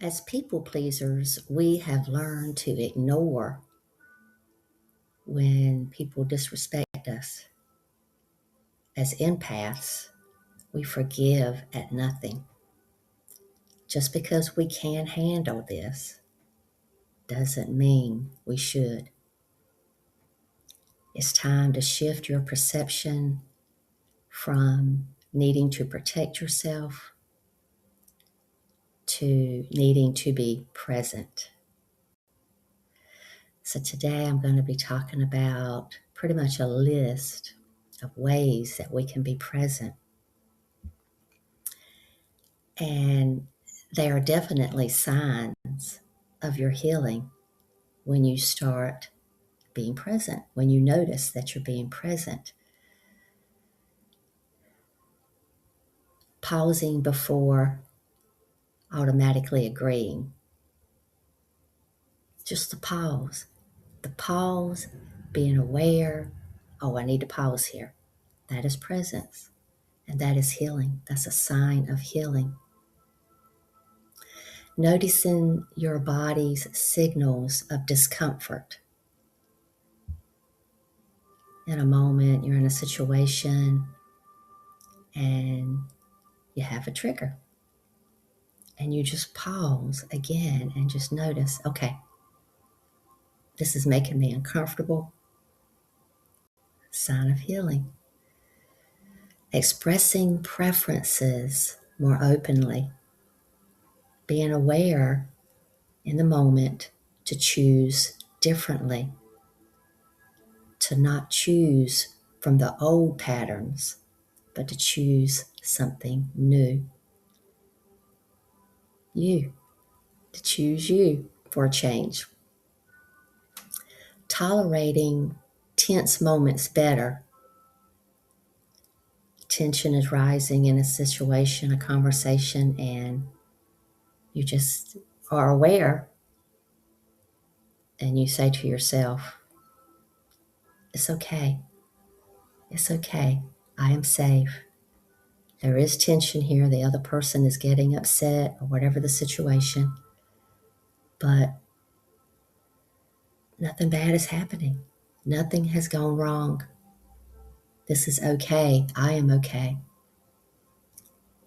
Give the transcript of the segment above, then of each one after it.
As people pleasers, we have learned to ignore when people disrespect us. As empaths, we forgive at nothing. Just because we can handle this doesn't mean we should. It's time to shift your perception from needing to protect yourself to needing to be present. So today I'm going to be talking about pretty much a list of ways that we can be present. And they are definitely signs of your healing when you start being present, when you notice that you're being present. Pausing before automatically agreeing. Just the pause. The pause, being aware, oh, I need to pause here. That is presence, and that is healing. That's a sign of healing. Noticing your body's signals of discomfort. In a moment, you're in a situation and you have a trigger. And you just pause again and just notice, okay, this is making me uncomfortable. Sign of healing. Expressing preferences more openly. Being aware in the moment to choose differently. To not choose from the old patterns, but to choose something new. You. To choose you for a change. Tolerating tense moments better. Tension is rising in a situation, a conversation, and you just are aware and you say to yourself, it's okay. It's okay. I am safe. There is tension here. The other person is getting upset or whatever the situation, but nothing bad is happening. Nothing has gone wrong. This is okay. I am okay.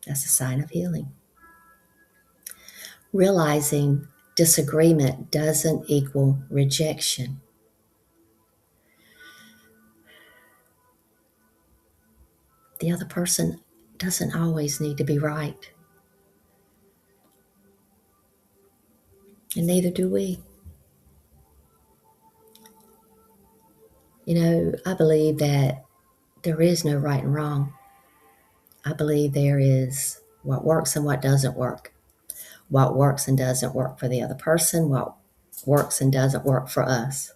That's a sign of healing. Realizing disagreement doesn't equal rejection. The other person doesn't always need to be right. And neither do we. I believe that there is no right and wrong. I believe there is what works and what doesn't work. What works and doesn't work for the other person, what works and doesn't work for us.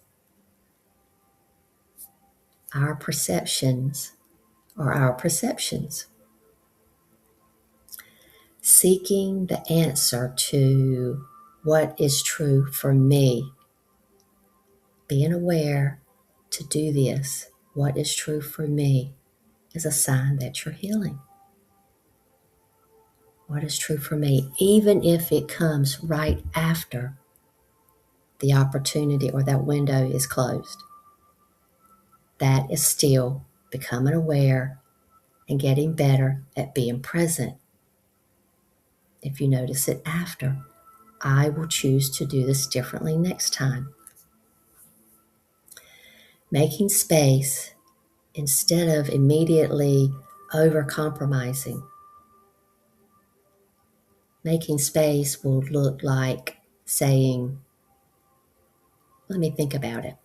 Our perceptions are our perceptions. Seeking the answer to what is true for me. Being aware to do this, what is true for me, is a sign that you're healing. What is true for me, even if it comes right after the opportunity or that window is closed. That is still becoming aware and getting better at being present. If you notice it after, I will choose to do this differently next time. Making space instead of immediately over-compromising. Making space will look like saying, let me think about it.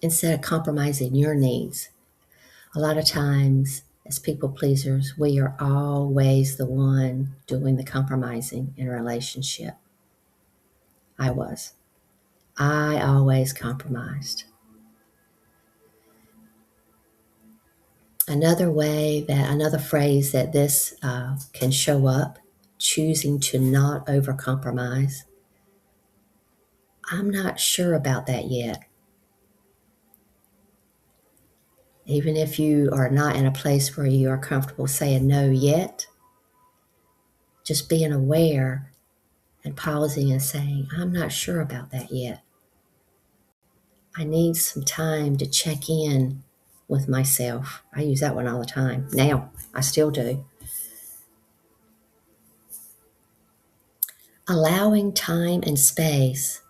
Instead of compromising your needs. A lot of times, as people pleasers, we are always the one doing the compromising in a relationship. I was. I always compromised. Another phrase that this can show up, choosing to not over-compromise. I'm not sure about that yet. Even if you are not in a place where you are comfortable saying no yet, just being aware and pausing and saying, I'm not sure about that yet. I need some time to check in with myself. I use that one all the time. Now, I still do. Allowing time and space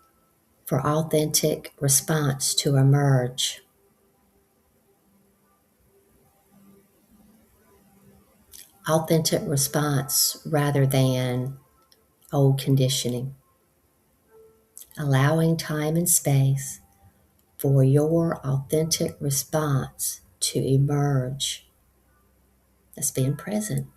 for authentic response to emerge. Authentic response rather than old conditioning. Allowing time and space for your authentic response to emerge. That's being present.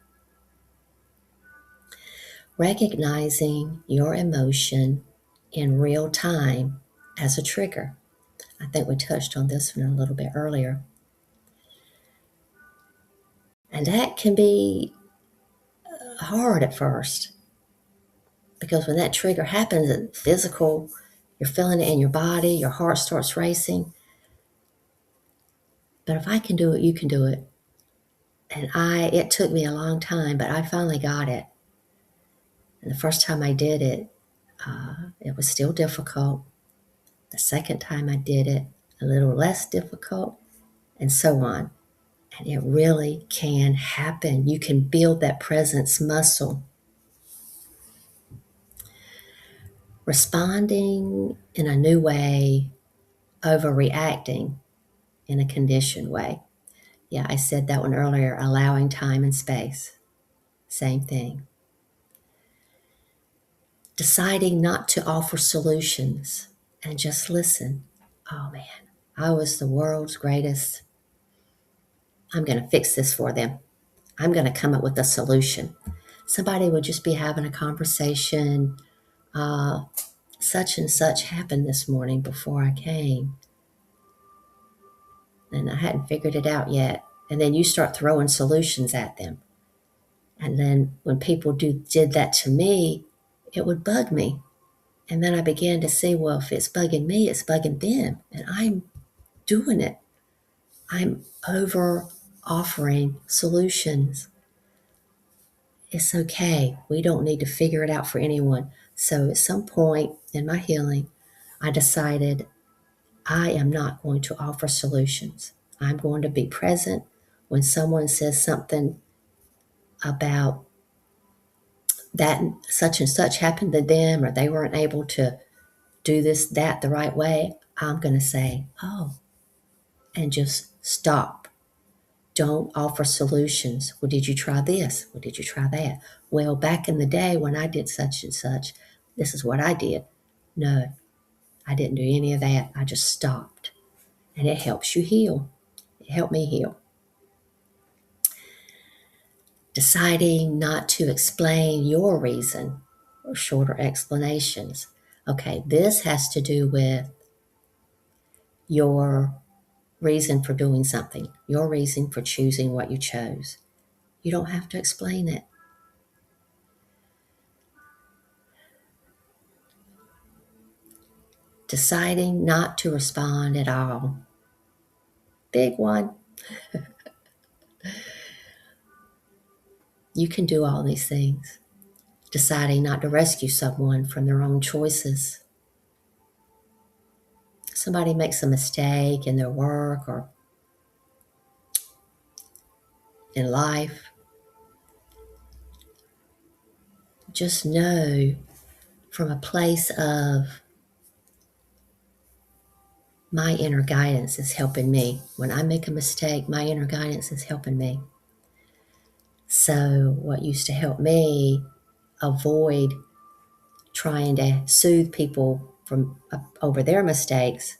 Recognizing your emotion in real time as a trigger. I think we touched on this one a little bit earlier. And that can be hard at first because when that trigger happens, it's physical, you're feeling it in your body, your heart starts racing. But if I can do it, you can do it. And it took me a long time, but I finally got it. And the first time I did it, it was still difficult. The second time I did it, a little less difficult, and so on. And it really can happen. You can build that presence muscle. Responding in a new way, overreacting in a conditioned way. Yeah, I said that one earlier, allowing time and space. Same thing. Deciding not to offer solutions and just listen. Oh man, I was the world's greatest. I'm going to fix this for them. I'm going to come up with a solution. Somebody would just be having a conversation. Such and such happened this morning before I came. And I hadn't figured it out yet. And then you start throwing solutions at them. And then when people did that to me, it would bug me. And then I began to see, well, if it's bugging me, it's bugging them. And I'm doing it. I'm over offering solutions. It's okay. We don't need to figure it out for anyone. So at some point in my healing, I decided I am not going to offer solutions. I'm going to be present when someone says something about that such and such happened to them or they weren't able to do this, that the right way. I'm going to say, oh, and just stop. Don't offer solutions. Well, did you try this? Well, did you try that? Well, back in the day when I did such and such, this is what I did. No, I didn't do any of that. I just stopped. And it helps you heal. It helped me heal. Deciding not to explain your reason or shorter explanations. Okay, this has to do with your reason for doing something, your reason for choosing what you chose. You don't have to explain it. Deciding not to respond at all. Big one. You can do all these things. Deciding not to rescue someone from their own choices. Somebody makes a mistake in their work or in life. Just know from a place of my inner guidance is helping me. When I make a mistake, my inner guidance is helping me. So what used to help me avoid trying to soothe people from over their mistakes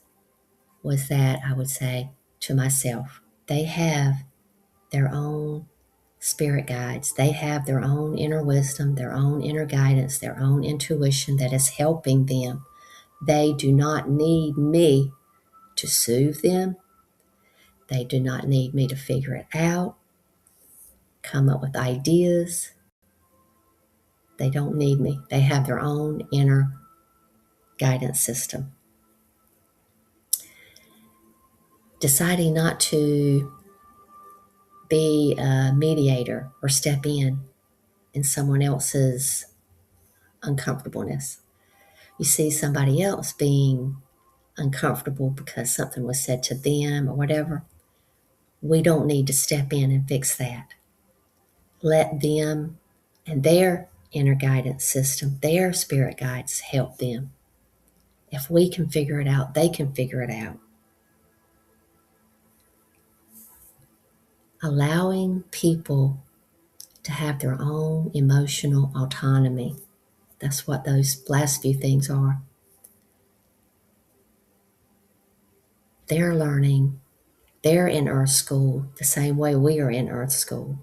was that I would say to myself, they have their own spirit guides. They have their own inner wisdom, their own inner guidance, their own intuition that is helping them. They do not need me to soothe them. They do not need me to figure it out, come up with ideas. They don't need me. They have their own inner guidance system. Deciding not to be a mediator or step in someone else's uncomfortableness. You see somebody else being uncomfortable because something was said to them or whatever. We don't need to step in and fix that. Let them and their inner guidance system, their spirit guides, help them. If we can figure it out, they can figure it out. Allowing people to have their own emotional autonomy. That's what those last few things are. They're learning. They're in Earth School the same way we are in Earth School.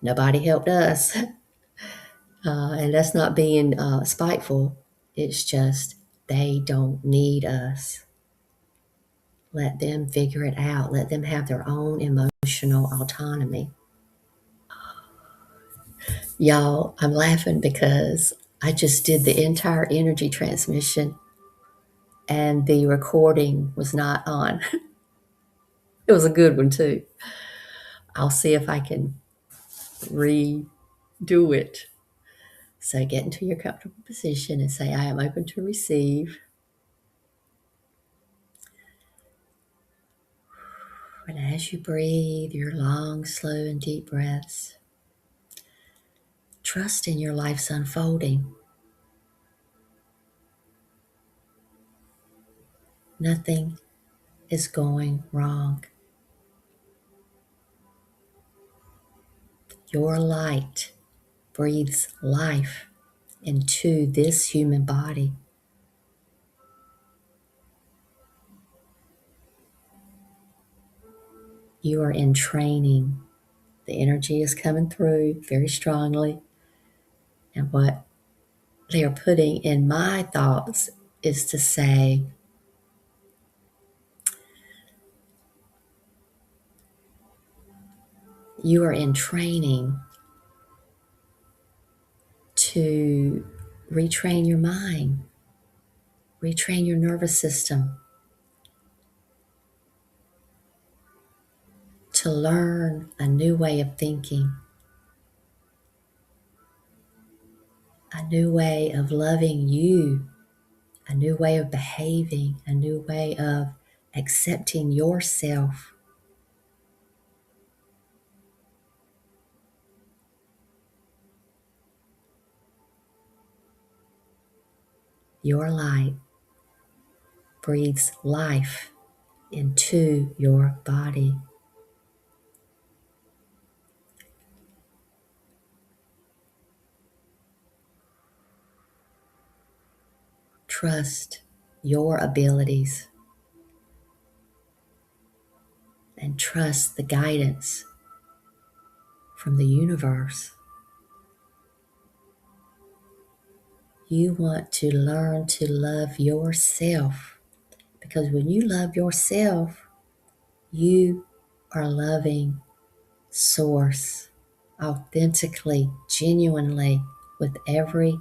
Nobody helped us. And that's not being spiteful. It's just they don't need us. Let them figure it out. Let them have their own emotional autonomy. Y'all, I'm laughing because I just did the entire energy transmission and the recording was not on. It was a good one too. I'll see if I can redo it. So get into your comfortable position and say, I am open to receive. And as you breathe your long, slow, and deep breaths, trust in your life's unfolding. Nothing is going wrong. Your light breathes life into this human body. You are in training. The energy is coming through very strongly. And what they are putting in my thoughts is to say, you are in training to retrain your mind, retrain your nervous system, to learn a new way of thinking, a new way of loving you, a new way of behaving, a new way of accepting yourself. Your light breathes life into your body. Trust your abilities and trust the guidance from the universe. You want to learn to love yourself, because when you love yourself, you are loving Source authentically, genuinely, with every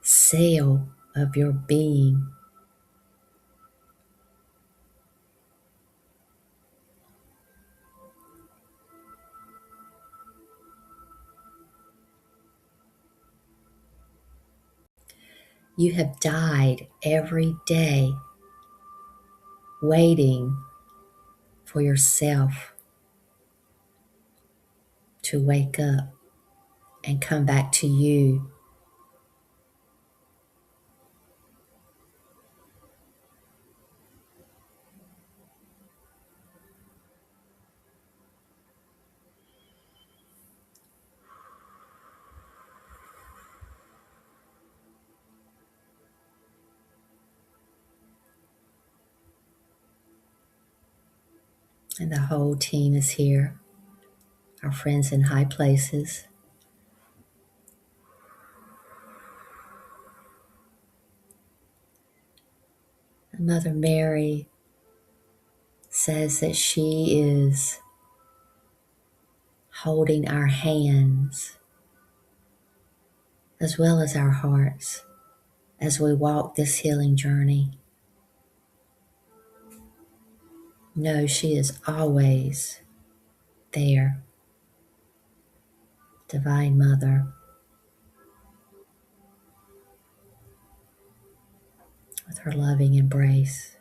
cell of your being. You have died every day waiting for yourself to wake up and come back to you. And the whole team is here, our friends in high places. Mother Mary says that she is holding our hands as well as our hearts as we walk this healing journey. No, she is always there. Divine Mother, with her loving embrace.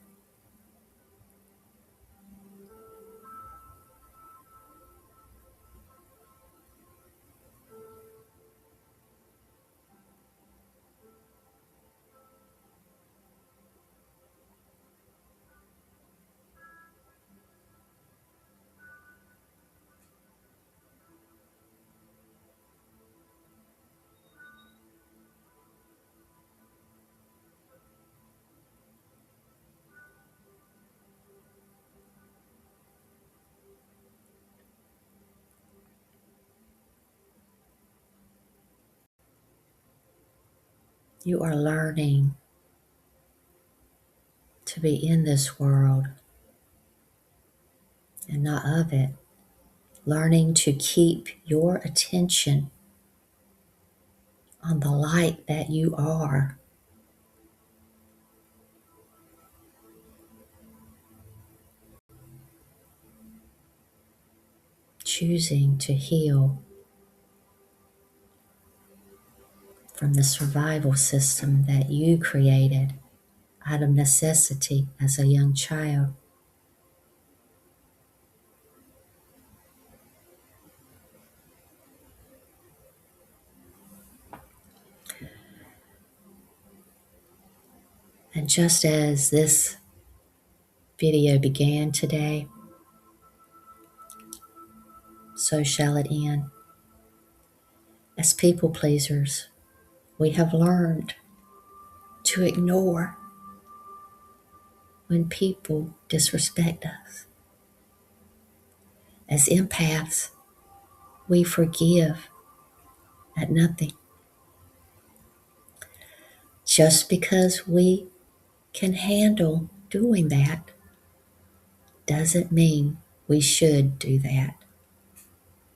You are learning to be in this world and not of it. Learning to keep your attention on the light that you are. Choosing to heal from the survival system that you created out of necessity as a young child. And just as this video began today, so shall it end. As people pleasers, we have learned to ignore when people disrespect us. As empaths, we forgive at nothing. Just because we can handle doing that doesn't mean we should do that.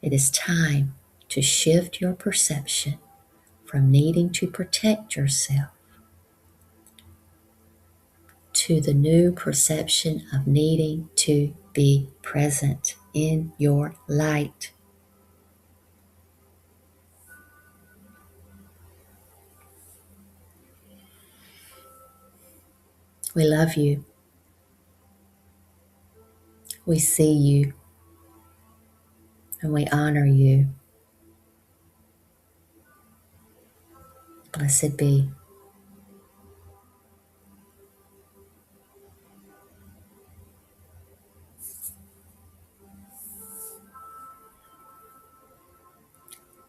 It is time to shift your perception from needing to protect yourself to the new perception of needing to be present in your light. We love you. We see you. And we honor you. Blessed be.